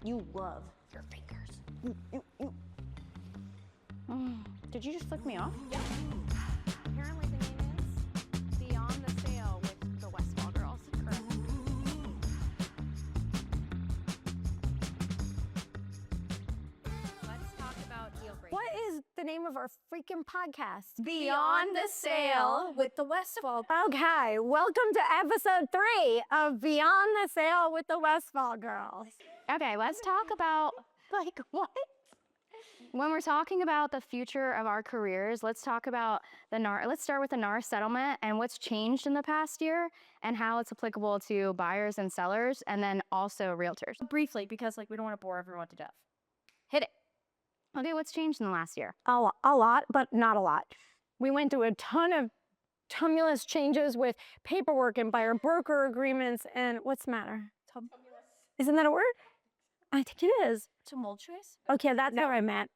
You love your fingers. Did you just flick me off? Yeah. Apparently the name is Beyond the Sale with the Westfall Girls. Correct. Let's talk about deal breakers. What is the name of our freaking podcast? Beyond the Sale with the Westfall. Okay, welcome to episode 3 of Beyond the Sale with the Westfall Girls. Okay, let's talk about, Like, what? when we're talking about the future of our careers, let's talk about let's start with the NAR settlement and what's changed in the past year and how it's applicable to buyers and sellers and then also realtors. Briefly, because we don't want to bore everyone to death. Hit it. Okay, what's changed in the last year? A lot, but not a lot. We went through a ton of tumultuous changes with paperwork and buyer broker agreements and what's the matter? Isn't that a word? I think it is. Tumultuous? Okay, that's what I meant.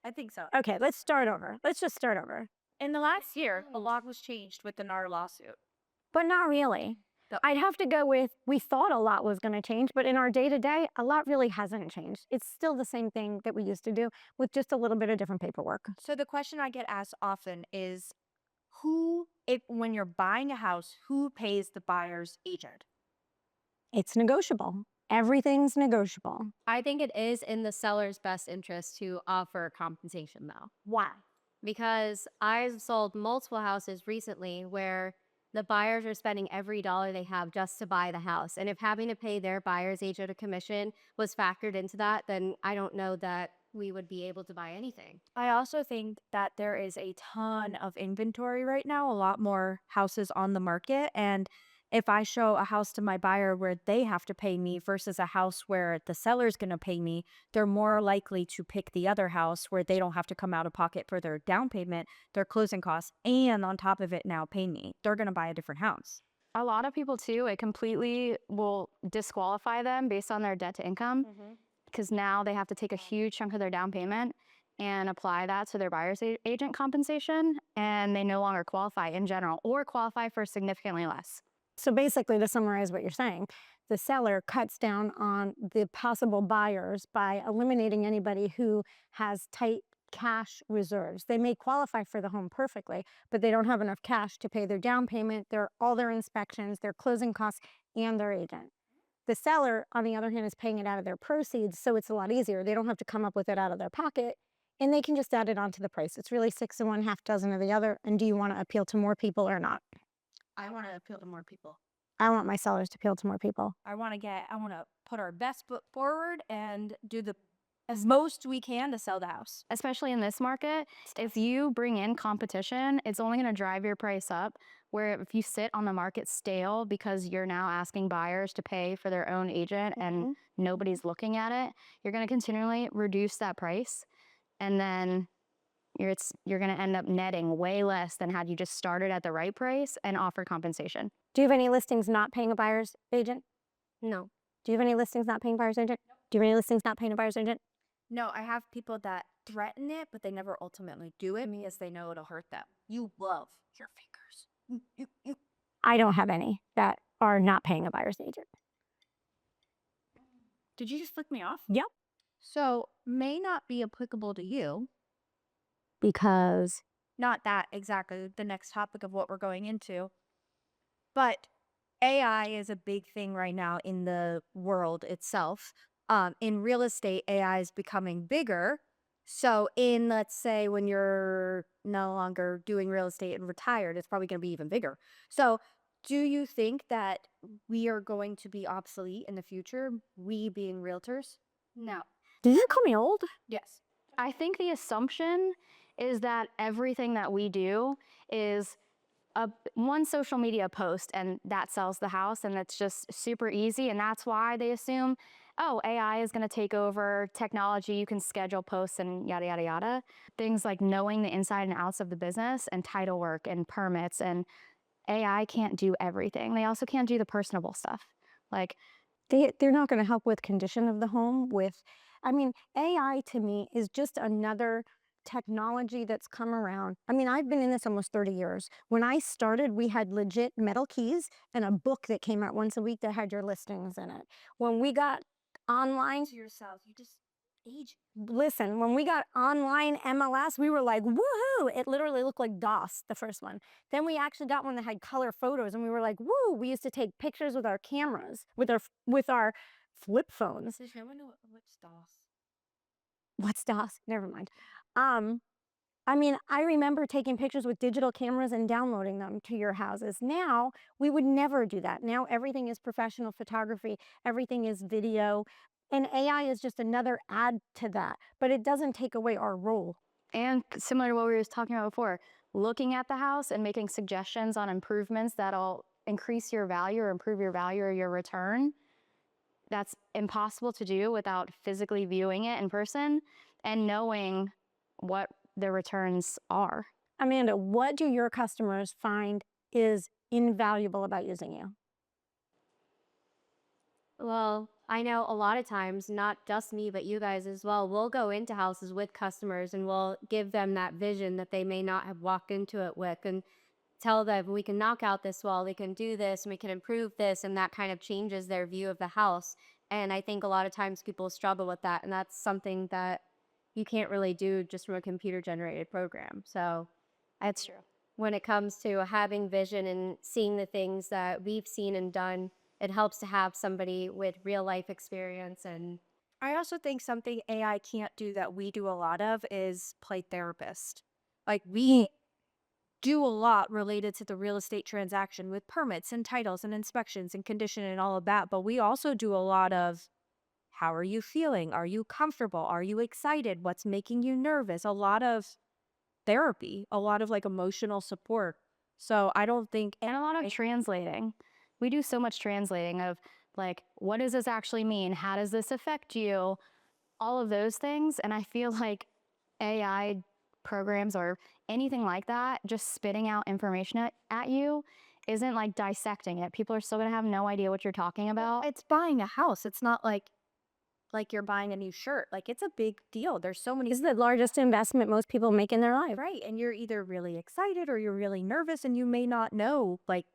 I think so. Okay, let's start over. Let's just start over. In the last year, a lot was changed with the NAR lawsuit. But not really. I'd have to go with, we thought a lot was going to change, but in our day-to-day, a lot really hasn't changed. It's still the same thing that we used to do with just a little bit of different paperwork. So the question I get asked often is, when you're buying a house, who pays the buyer's agent? It's negotiable. Everything's negotiable. I think it is in the seller's best interest to offer compensation, though. Why? Because I've sold multiple houses recently where the buyers are spending every dollar they have just to buy the house. And if having to pay their buyer's agent a commission was factored into that, then I don't know that we would be able to buy anything. I also think that there is a ton of inventory right now, a lot more houses on the market. And if I show a house to my buyer where they have to pay me versus a house where the seller's going to pay me, they're more likely to pick the other house where they don't have to come out of pocket for their down payment, their closing costs, and on top of it now pay me. They're going to buy a different house. A lot of people too, it completely will disqualify them based on their debt to income because now they have to take a huge chunk of their down payment and apply that to their buyer's agent compensation, and they no longer qualify in general or qualify for significantly less. So basically, to summarize what you're saying, the seller cuts down on the possible buyers by eliminating anybody who has tight cash reserves. They may qualify for the home perfectly, but they don't have enough cash to pay their down payment, all their inspections, their closing costs, and their agent. The seller, on the other hand, is paying it out of their proceeds, so it's a lot easier. They don't have to come up with it out of their pocket, and they can just add it onto the price. It's really 6 of one, half dozen of the other, and do you want to appeal to more people or not? I want to appeal to more people. I want my sellers to appeal to more people. I want to put our best foot forward and do as most we can to sell the house. Especially in this market, if you bring in competition, it's only going to drive your price up. Where if you sit on the market stale because you're now asking buyers to pay for their own agent and nobody's looking at it, you're going to continually reduce that price. And then you're going to end up netting way less than had you just started at the right price and offered compensation. Do you have any listings not paying a buyer's agent? No. Do you have any listings not paying a buyer's agent? Nope. Do you have any listings not paying a buyer's agent? No, I have people that threaten it, but they never ultimately do it because they know it'll hurt them. You love your fingers. I don't have any that are not paying a buyer's agent. Did you just flick me off? Yep. So, may not be applicable to you. Because? Not that exactly the next topic of what we're going into. But AI is a big thing right now in the world itself. In real estate, AI is becoming bigger. So let's say when you're no longer doing real estate and retired, it's probably going to be even bigger. So do you think that we are going to be obsolete in the future, we being realtors? No. Did you call me old? Yes. I think the assumption is that everything that we do is one social media post and that sells the house, and it's just super easy, and that's why they assume, oh, AI is going to take over technology, you can schedule posts and yada, yada, yada. Things like knowing the inside and outs of the business and title work and permits, and AI can't do everything. They also can't do the personable stuff. Like, they're not going to help with condition of the home. AI to me is just another technology that's come around. I've been in this almost 30 years. When I started, we had legit metal keys and a book that came out once a week that had your listings in it. When we got online, To yourself, you just age. listen, when we got online MLS, we were like, woohoo! It literally looked like DOS, the first one. Then we actually got one that had color photos, and we were like, woo! We used to take pictures with our cameras, with our flip phones. Does no one know what's DOS? What's DOS? Never mind. Um, I mean, I remember taking pictures with digital cameras and downloading them to your houses. Now, we would never do that. Now, everything is professional photography, everything is video, and AI is just another add to that, but it doesn't take away our role. And similar to what we were talking about before, looking at the house and making suggestions on improvements that'll increase your value or improve your value or your return. That's impossible to do without physically viewing it in person and knowing what the returns are. Amanda, what do your customers find is invaluable about using you? Well, I know a lot of times, not just me, but you guys as well, we'll go into houses with customers and we'll give them that vision that they may not have walked into it with and tell them we can knock out this wall, we can do this, and we can improve this. And that kind of changes their view of the house. And I think a lot of times people struggle with that. And that's something that you can't really do just from a computer generated program. So That's true. when it comes to having vision and seeing the things that we've seen and done, it helps to have somebody with real life experience. And I also think something AI can't do that we do a lot of is play therapist. Like we do a lot related to the real estate transaction with permits and titles and inspections and condition and all of that, but we also do a lot of how are you feeling? Are you comfortable? Are you excited? What's making you nervous? A lot of therapy, a lot of like emotional support. So I don't think And a lot of translating. We do so much translating of like, what does this actually mean? How does this affect you? All of those things. And I feel like AI programs or anything like that, just spitting out information at you isn't like dissecting it. People are still going to have no idea what you're talking about. it's buying a house. It's not like you're buying a new shirt. Like it's a big deal. There's so many This is the largest investment most people make in their life. right, and you're either really excited or you're really nervous and you may not know like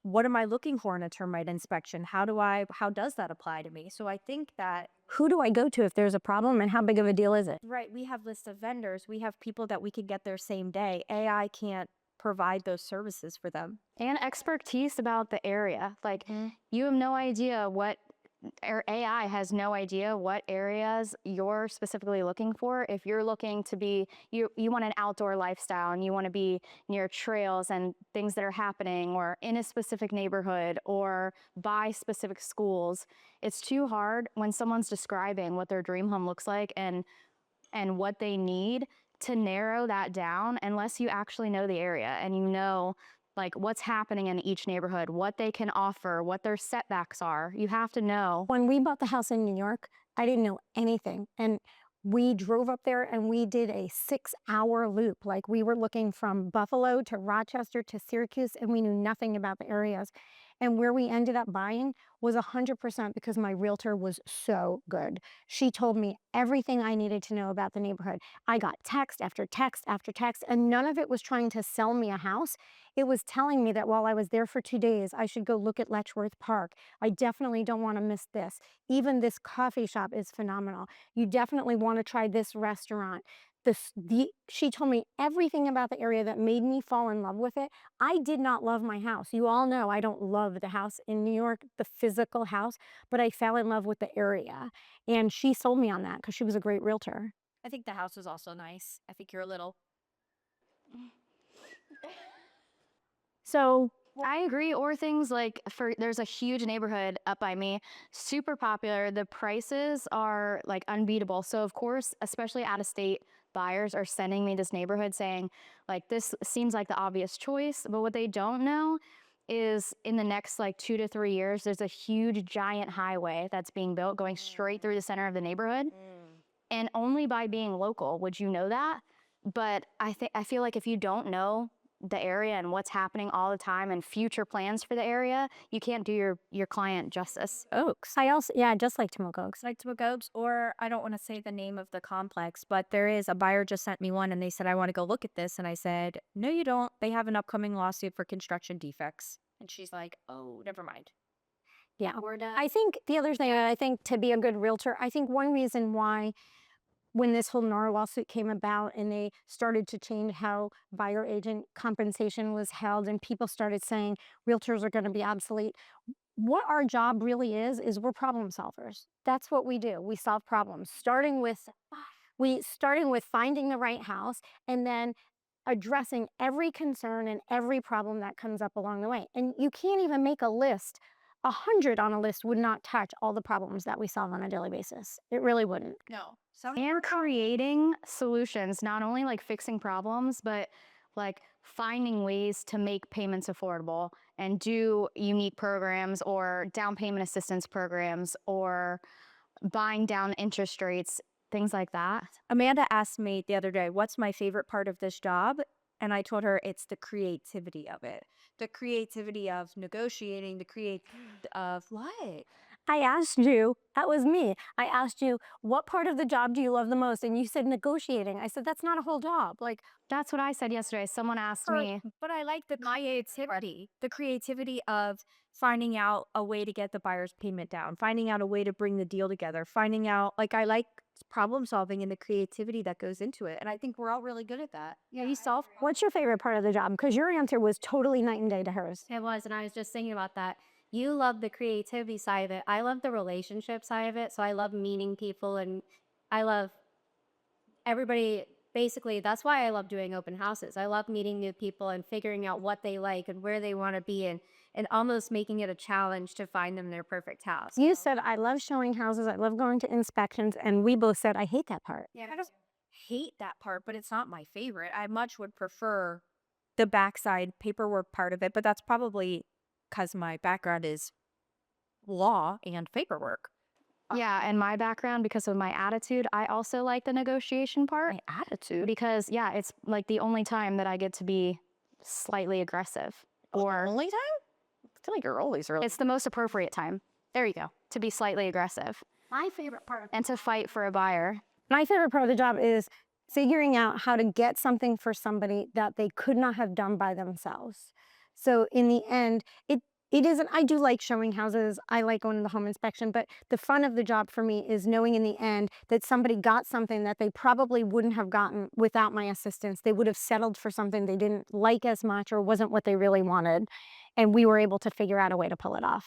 what am I looking for in a termite inspection? How does that apply to me? So I think that Who do I go to if there's a problem, and how big of a deal is it? right, we have lists of vendors. We have people that we could get there same day. AI can't provide those services for them. And expertise about the area. Like, you have no idea what, or AI has no idea what areas you're specifically looking for. If you're looking to be, you want an outdoor lifestyle and you want to be near trails and things that are happening or in a specific neighborhood or by specific schools, it's too hard when someone's describing what their dream home looks like and what they need to narrow that down unless you actually know the area and you know like what's happening in each neighborhood, what they can offer, what their setbacks are. You have to know. When we bought the house in New York, I didn't know anything. And we drove up there and we did a 6-hour loop. Like we were looking from Buffalo to Rochester to Syracuse, and we knew nothing about the areas. And where we ended up buying was 100% because my realtor was so good. She told me everything I needed to know about the neighborhood. I got text after text after text, and none of it was trying to sell me a house. It was telling me that while I was there for 2 days, I should go look at Letchworth Park. I definitely don't want to miss this. Even this coffee shop is phenomenal. You definitely want to try this restaurant. She told me everything about the area that made me fall in love with it. I did not love my house. You all know I don't love the house in New York, the physical house, but I fell in love with the area. And she sold me on that because she was a great realtor. I think the house was also nice. I think you're a little So I agree. Or things like there's a huge neighborhood up by me, super popular. The prices are like unbeatable. So of course, especially out of state buyers are sending me this neighborhood saying like, this seems like the obvious choice. But what they don't know is in the next like 2 to 3 years, there's a huge giant highway that's being built going straight through the center of the neighborhood. And only by being local would you know that. But I feel like if you don't know the area and what's happening all the time and future plans for the area, you can't do your client justice. Oaks. I also, yeah, just like Timuc Oaks. like to Gobes, or I don't want to say the name of the complex, but there is a buyer just sent me one and they said, I want to go look at this. And I said, no, you don't. They have an upcoming lawsuit for construction defects. And she's like, oh, never mind. Yeah. We're done. I think the other thing, I think to be a good realtor, I think one reason why when this whole NAR lawsuit came about and they started to change how buyer agent compensation was held and people started saying realtors are going to be obsolete, what our job really is we're problem solvers. That's what we do. We solve problems, starting with finding the right house and then addressing every concern and every problem that comes up along the way. And you can't even make a list. 100 on a list would not touch all the problems that we solve on a daily basis. It really wouldn't. No. Some And creating solutions, not only like fixing problems, but like finding ways to make payments affordable and do unique programs or down payment assistance programs or buying down interest rates, things like that. Amanda asked me the other day, what's my favorite part of this job? And I told her it's the creativity of it. The creativity of negotiating, the create of what? I asked you, that was me. I asked you, what part of the job do you love the most? And you said negotiating. I said, that's not a whole job. Like, That's what I said yesterday. Someone asked me, But I like the creativity. The creativity of finding out a way to get the buyer's payment down, finding out a way to bring the deal together, finding out like I like problem solving and the creativity that goes into it. And I think we're all really good at that. Yeah, you solve. what's your favorite part of the job? Because your answer was totally night and day to hers. It was, and I was just thinking about that. You love the creativity side of it. I love the relationship side of it. So I love meeting people, and I love everybody. Basically, that's why I love doing open houses. I love meeting new people and figuring out what they like and where they want to be, and almost making it a challenge to find them their perfect house. You said, I love showing houses. I love going to inspections. And we both said, I hate that part. Yeah, I don't hate that part, but it's not my favorite. I much would prefer the backside paperwork part of it, but that's probably because my background is law and paperwork. yeah, and my background, because of my attitude, I also like the negotiation part. My attitude. Because, yeah, it's like the only time that I get to be slightly aggressive. Or Only time? I feel like you're always really. it's the most appropriate time. There you go. To be slightly aggressive My favorite part. and to fight for a buyer. My favorite part of the job is figuring out how to get something for somebody that they could not have done by themselves. So in the end, it isn't, I do like showing houses. I like going to the home inspection, but the fun of the job for me is knowing in the end that somebody got something that they probably wouldn't have gotten without my assistance. They would have settled for something they didn't like as much or wasn't what they really wanted. And we were able to figure out a way to pull it off.